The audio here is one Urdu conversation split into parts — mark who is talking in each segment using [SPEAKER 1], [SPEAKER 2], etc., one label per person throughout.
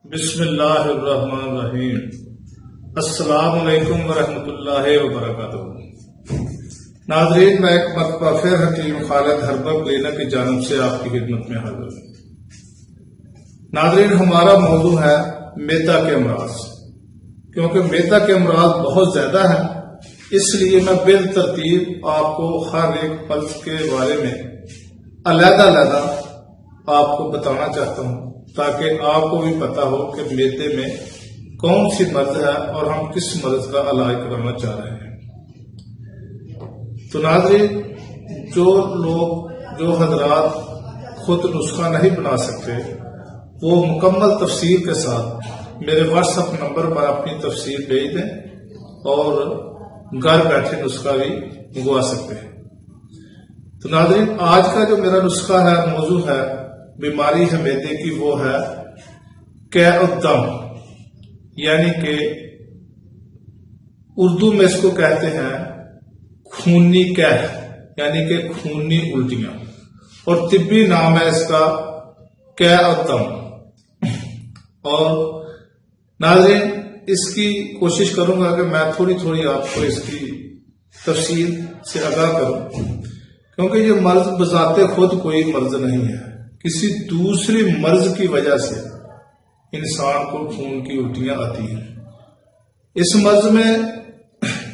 [SPEAKER 1] بسم اللہ الرحمن الرحیم۔ السلام علیکم ورحمۃ اللہ وبرکاتہ۔ ناظرین، میں ایک مرتبہ پھر حکیم خالد ہربب کلینک کی جانب سے آپ کی خدمت میں حاضر ہوں۔ ناظرین، ہمارا موضوع ہے میدا کے امراض۔ کیونکہ میدا کے امراض بہت زیادہ ہیں، اس لیے میں بالترتیب آپ کو ہر ایک مرض کے بارے میں علیحدہ علیحدہ آپ کو بتانا چاہتا ہوں، تاکہ آپ کو بھی پتا ہو کہ میدے میں کون سی مرض ہے اور ہم کس مرض کا علاج کرانا چاہ رہے ہیں۔ تو ناظرین، جو حضرات خود نسخہ نہیں بنا سکتے، وہ مکمل تفصیل کے ساتھ میرے واٹس ایپ نمبر پر اپنی تفصیل بھیج دیں اور گھر بیٹھے نسخہ بھی منگوا سکتے ہیں۔ تو ناظرین، آج کا جو میرا نسخہ ہے، موضوع ہے، بیماری ہے میدے کی، وہ ہے قے الدم، یعنی کہ اردو میں اس کو کہتے ہیں خونی قے، یعنی کہ خونی الٹیاں، اور طبی نام ہے اس کا قے الدم۔ اور ناظرین، اس کی کوشش کروں گا کہ میں تھوڑی تھوڑی آپ کو اس کی تفصیل سے آگاہ کروں، کیونکہ یہ مرض بذات خود کوئی مرض نہیں ہے، کسی دوسری مرض کی وجہ سے انسان کو خون کی الٹیاں آتی ہیں۔ اس مرض میں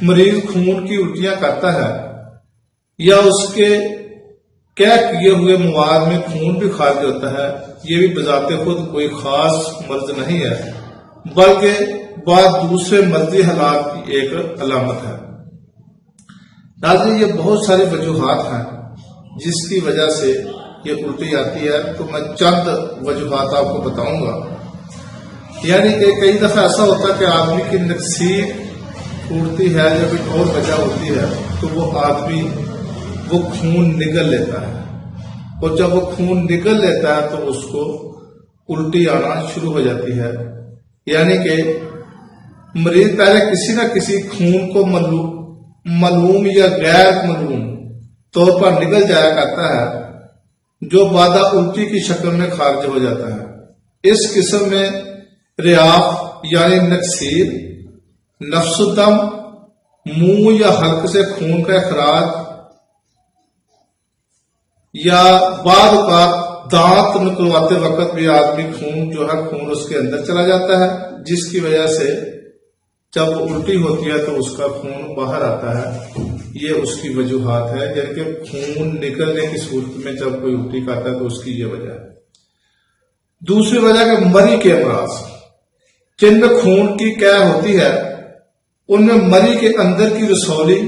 [SPEAKER 1] مریض خون کی الٹیاں کرتا ہے یا اس کے قے کیے ہوئے مواد میں خون بھی خارج ہوتا ہے، یہ بھی بذات خود کوئی خاص مرض نہیں ہے، بلکہ بعض دوسرے مرضی حالات کی ایک علامت ہے۔ ناظرین، یہ بہت ساری وجوہات ہیں جس کی وجہ سے یہ الٹی آتی ہے، تو میں چند وجوہات آپ کو بتاؤں گا۔ یعنی کہ کئی دفعہ ایسا ہوتا ہے کہ آدمی کی نکسیر پھوٹتی ہے یا کوئی اور وجہ ہوتی ہے، تو وہ آدمی وہ خون نگل لیتا ہے، اور جب وہ خون نگل لیتا ہے تو اس کو الٹی آنا شروع ہو جاتی ہے۔ یعنی کہ مریض پہلے کسی نہ کسی خون کو معلوم یا غیر معلوم طور پر نگل جایا کرتا ہے، جو بعد الٹی کی شکل میں خارج ہو جاتا ہے۔ اس قسم میں ریاف یعنی نکسیر، نفس الدم، منہ یا حلق سے خون کا اخراج، یا بعض اوقات دانت نکلواتے وقت بھی آدمی خون اس کے اندر چلا جاتا ہے، جس کی وجہ سے جب الٹی ہوتی ہے تو اس کا خون باہر آتا ہے۔ یہ اس کی وجوہات ہے، یعنی کہ خون نکلنے کی صورت میں جب کوئی الٹی کرتا ہے تو اس کی یہ وجہ ہے۔ دوسری وجہ کہ مری کے امراض، جن میں خون کی قے ہوتی ہے، ان میں مری کے اندر کی رسولی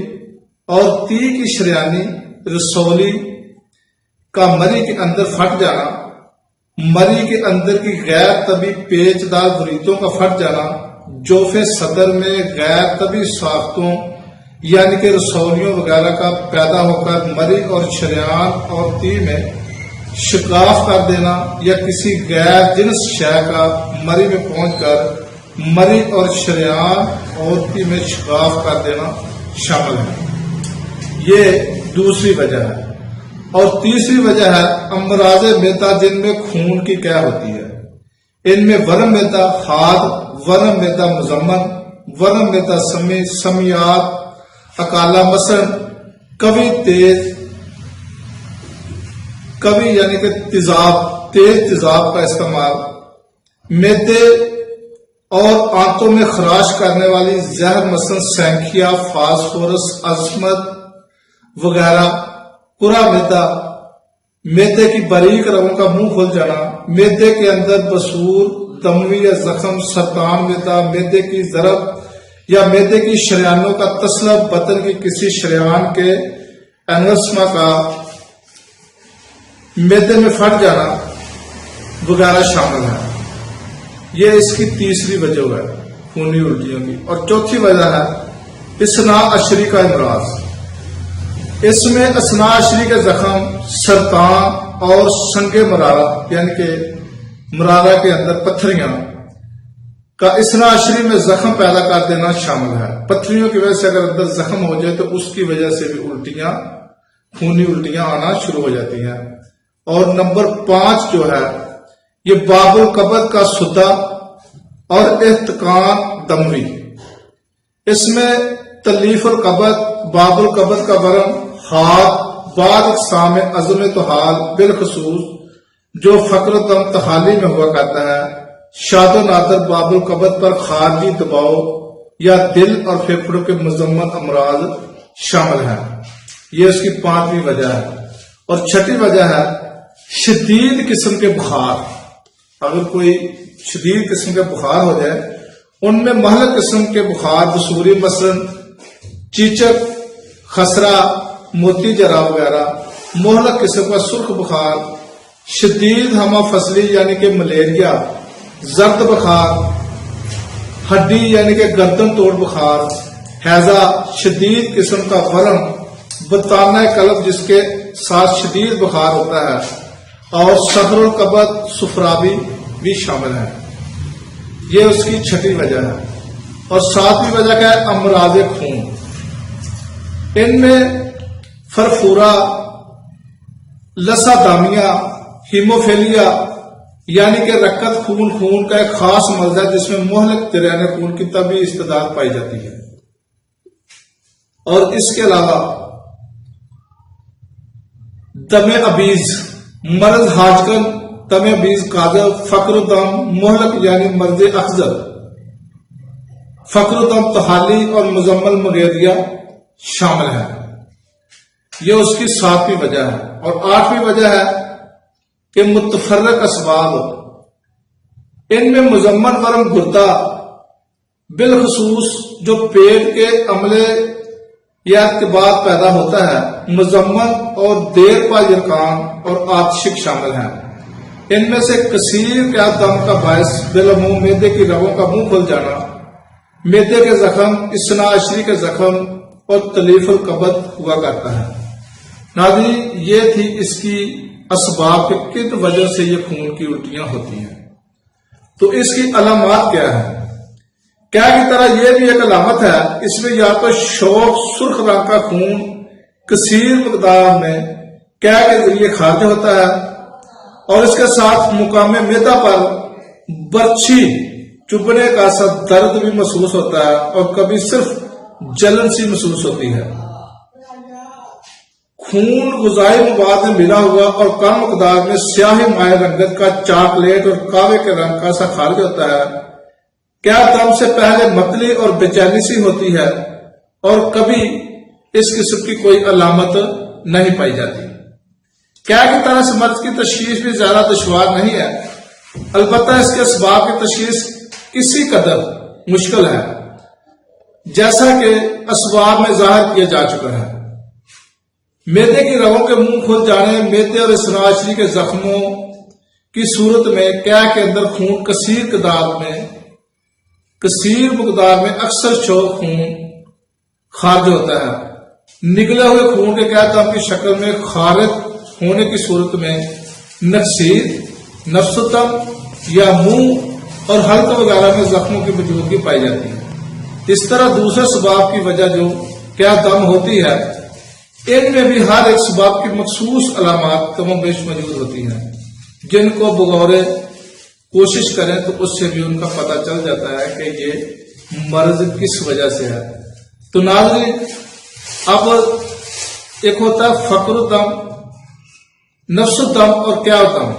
[SPEAKER 1] اور تی کی شریانی رسولی کا مری کے اندر پھٹ جانا، مری کے اندر کی غیر طبی پیچ دار بریتوں کا پھٹ جانا، جوف صدر میں غیر طبی ساختوں یعنی کہ رسولیوں وغیرہ کا پیدا ہو کر مری اور شریان اور تی میں شکاف کر دینا، یا کسی غیر جنس شے کا مری میں پہنچ کر مری اور شریان اور تی میں شکاف کر دینا شامل ہے۔ یہ دوسری وجہ ہے۔ اور تیسری وجہ ہے امراض میدا، جن میں خون کی قے ہوتی ہے۔ ان میں ورم میدا حاد، ورم میدا مزمن، ورم میدا سمیات، اکالا مثلا کبھی یعنی کہ تیز تیزاب کا استعمال، میدے اور آنتوں میں خراش کرنے والی زہر مثلا سینکھیا، فاسفورس، عظمت وغیرہ، پورا میدا، میدے کی باریک رگوں کا منہ کھل جانا، میدے کے اندر بسور، دموی یا زخم، سرطان میدا، میدے کی ضرب یا میدے کی شریانوں کا تصلب، بطن کی کسی شریان کے انوسما کا میدے میں پھٹ جانا وغیرہ شامل ہے۔ یہ اس کی تیسری وجہ ہے خونی الٹیوں کی۔ اور چوتھی وجہ ہے اثنا عشری کا امراض۔ اس میں اثنا عشری کے زخم، سرطان اور سنگ مرارہ یعنی کہ مرارہ کے اندر پتھریاں کا اثنا عشری میں زخم پیدا کر دینا شامل ہے۔ پتھریوں کی وجہ سے اگر اندر زخم ہو جائے تو اس کی وجہ سے بھی خونی الٹیاں آنا شروع ہو جاتی ہیں۔ اور نمبر 5 جو ہے، یہ باب القبض کا سدہ اور احتقان دموی۔ اس میں تلیف القبض، باب القبض کا ورم، ہاتھ، بعض اقسام عزم تحال بالخصوص جو فقر و دم تحالی میں ہوا کرتا ہے، شاد و نادر باب القبض پر خارجی دباؤ یا دل اور پھیپھڑوں کے مذمت امراض شامل ہیں۔ یہ اس کی 5ویں وجہ ہے۔ اور 6ٹھی وجہ ہے شدید قسم کے بخار۔ اگر کوئی شدید قسم کے بخار ہو جائے، ان میں مہلک قسم کے بخار بصوری مثلا چیچک، خسرہ، موتی جرا وغیرہ، مہلک قسم کا سرخ بخار، شدید ہمہ فصلی یعنی کہ ملیریا، زرد بخار، ہڈی یعنی کہ گردن توڑ بخار، ہیضہ، شدید قسم کا ورم، بطانہ قلب جس کے ساتھ شدید بخار ہوتا ہے، اور صدر القبض صفرابی بھی شامل ہیں۔ یہ اس کی 6ٹھی وجہ ہے۔ اور 7ویں وجہ کیا ہے؟ امراض خون۔ ان میں فرفورا، لسا دامیہ، ہیموفیلیا یعنی کہ رکت خون کا ایک خاص مرض ہے جس میں مہلک جریان خون کی طبی استعداد پائی جاتی ہے۔ اور اس کے علاوہ دم ابیض، مرض ہاجکن، دم ابیض کاذب، فقر دم، مہلک یعنی مرض اخضر، فقر دم تحالی اور مزمل ملیریا شامل ہے۔ یہ اس کی 7ویں وجہ ہے۔ اور 8ویں وجہ ہے کہ متفرق اسباب، ان میں مزمن ورم گردہ بالخصوص جو پیٹ کے عملے یا ارتباط پیدا ہوتا ہے، مزمن اور دیر پا یرقان اور آتشک شامل ہیں۔ ان میں سے کثیر کیا دم کا باعث بالعموم معدے کی رگوں کا منہ کھل جانا، معدے کے زخم، اثنا عشری کے زخم اور تلیف القبض ہوا کرتا ہے۔ ناظرین، یہ تھی اس کی اسباب کے کن وجہ سے یہ خون کی الٹیاں ہوتی ہیں۔ تو اس کی علامات کیا ہے؟ کیا کی طرح یہ بھی ایک علامت ہے، اس میں یا تو شوق سرخ رنگ کا خون کثیر مقدار میں کیا کے ذریعے خارج ہوتا ہے، اور اس کے ساتھ مقام معدہ پر برچھی چبھنے کا سا درد بھی محسوس ہوتا ہے، اور کبھی صرف جلن سی محسوس ہوتی ہے۔ خون غذائی مواد میں ملا ہوا اور کم مقدار میں سیاہ مائع رنگت کا چاکلیٹ اور کاوے کے رنگ کا سا خارج ہوتا ہے۔ کیا دم سے پہلے متلی اور بے چینی سی ہوتی ہے، اور کبھی اس قسم کی کوئی علامت نہیں پائی جاتی۔ کیا کی طرح سے مرض کی تشخیص بھی زیادہ دشوار نہیں ہے، البتہ اس کے اسباب کی تشخیص کسی قدر مشکل ہے، جیسا کہ اسباب میں ظاہر کیا جا چکا ہے۔ معدے کی رگوں کے منہ کھل جانے، معدے اور اثناعشری کے زخموں کی صورت میں کیا کے اندر خون کثیر مقدار میں اکثر شوق خون خارج ہوتا ہے۔ نگلے ہوئے خون کے کیا دم کی شکل میں خارج ہونے کی صورت میں نقصیر، نفس دم یا منہ اور حلق وغیرہ میں زخموں کی موجودگی پائی جاتی ہے۔ اس طرح دوسرے سباب کی وجہ جو کیا دم ہوتی ہے، ان میں بھی ہر ایک سباب کی مخصوص علامات کم و بیش موجود ہوتی ہیں، جن کو بغور کوشش کریں تو اس سے بھی ان کا پتہ چل جاتا ہے کہ یہ مرض کس وجہ سے ہے۔ تو ناظرین، اب ایک ہوتا ہے فقر دم، نفس دم اور کیا دم۔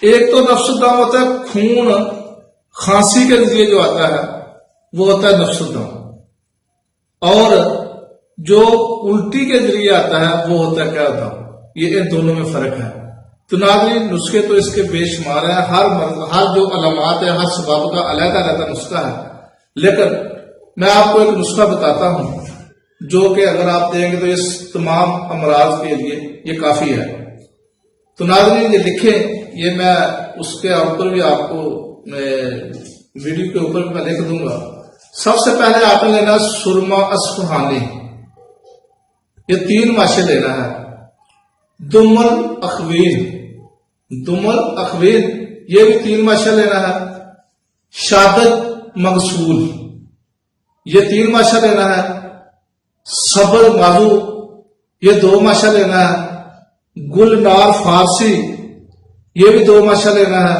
[SPEAKER 1] ایک تو نفس دم ہوتا ہے خون کھانسی کے ذریعے جو آتا ہے وہ ہوتا ہے نفس دم، اور جو الٹی کے ذریعے آتا ہے وہ ہوتا ہے کیا دم۔ یہ ان دونوں میں فرق ہے۔ تو ناظرین، نسخے تو اس کے بے شمار ہیں، ہر جو علامات ہے، ہر سبب کا علیحدہ علیحدہ نسخہ ہے، لیکن میں آپ کو ایک نسخہ بتاتا ہوں جو کہ اگر آپ دیں گے تو اس تمام امراض کے لیے یہ کافی ہے۔ تو ناظرین، یہ لکھیں، یہ میں اس کے اوپر بھی آپ کو ویڈیو کے اوپر بھی میں لکھ دوں گا۔ سب سے پہلے آپ نے لینا سرما اصفہانی، یہ 3 ماشے لینا ہے۔ دمل اخوین یہ بھی 3 ماشا لینا ہے۔ شادت مغسول یہ 3 ماشا لینا ہے۔ صبر مازو یہ 2 ماشا لینا ہے۔ گل نار فارسی یہ بھی 2 ماشا لینا ہے۔